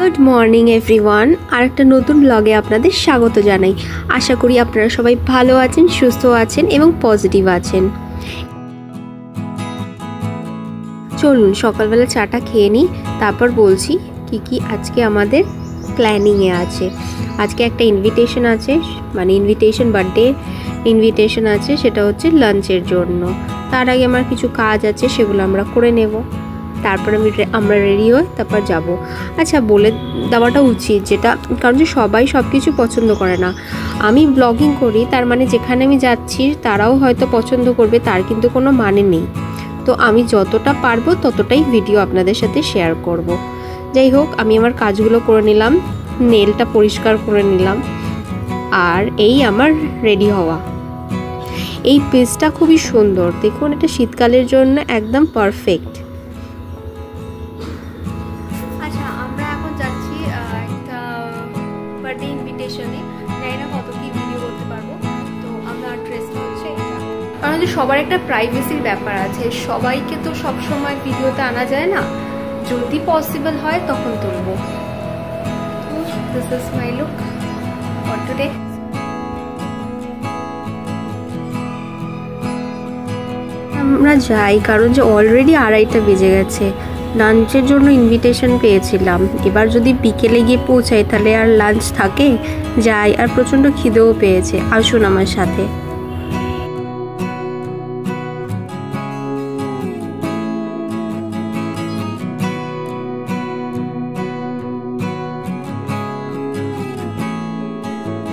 Good morning everyone, আরেকটা নতুন ব্লগে আপনাদের স্বাগত জানাই। আশা করি আপনারা সবাই ভালো আছেন, সুস্থ আছেন এবং পজিটিভ আছেন। চলুন সকালবেলা চাটা খেয়ে নিই, তারপর বলছি কি আজকে আমাদের প্ল্যানিংয়ে আছে। আজকে একটা ইনভিটেশন আছে, মানে বার্থডে ইনভিটেশন আছে, সেটা হচ্ছে লাঞ্চের জন্য। তার আগে আমার কিছু কাজ আছে, সেগুলো আমরা করে নেব, তারপর আমরা রেডি হয়ে তারপর যাব। আচ্ছা, বলে দেওয়াটা উচিত যেটা, কারণ যে সবাই সব কিছু পছন্দ করে না। আমি ব্লগিং করি, তার মানে যেখানে আমি যাচ্ছি তারাও হয়তো পছন্দ করবে, তার কিন্তু কোনো মানে নেই। তো আমি যতটা পারবো ততটাই ভিডিও আপনাদের সাথে শেয়ার করব। যাই হোক, আমি আমার কাজগুলো করে নিলাম, নেলটা পরিষ্কার করে নিলাম, আর এই আমার রেডি হওয়া। এই পিসটা খুবই সুন্দর, দেখুন, এটা শীতকালের জন্য একদম পারফেক্ট। আচ্ছা, আমরা এখন যাচ্ছি একটা বার্থডে ইনভিটেশনে, জানি না কত কি ভিডিও করতে পারবো। তো আমরা ড্রেস হচ্ছে, কারণ যে সবার একটা প্রাইভেসির ব্যাপার আছে, সবাইকে তো সব সময় ভিডিওতে আনা যায় না, যদি পসিবল হয় তখন তুলবো। This is my look for today. আমরা যাই, কারণ যে অলরেডি 2:30 বেজে গেছে। লাঞ্চের জন্য ইনভিটেশন পেয়েছিলাম, এবার যদি বিকেলে গিয়ে পৌঁছাই তাহলে আর লাঞ্চ থাকে। যাই, আর প্রচণ্ড খিদেও পেয়েছে, আসুন আমার সাথে।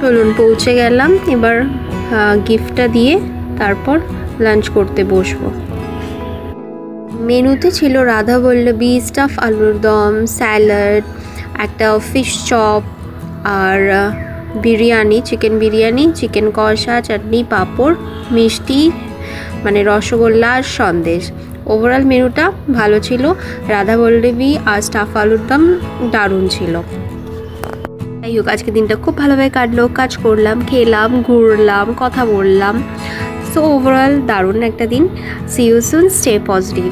চলুন, পৌঁছে গেলাম। এবার গিফটটা দিয়ে তারপর লাঞ্চ করতে বসবো। মেনুতে ছিল রাধাবল্লভী, স্টাফ আলুর দম, স্যালাড, একটা ফিশ চপ, আর বিরিয়ানি, চিকেন বিরিয়ানি, চিকেন কষা, চাটনি, পাঁপড়, মিষ্টি মানে রসগোল্লা আর সন্দেশ। ওভারঅল মেনুটা ভালো ছিল। রাধাবল্লভী আর স্টাফ আলুর দম দারুণ ছিল। যাই হোক, আজকে দিনটা খুব ভালোভাবে কাটলো। কাজ করলাম, খেলাম, ঘুরলাম, কথা বললাম। সো ওভারঅল দারুণ একটা দিন। See you soon, stay positive.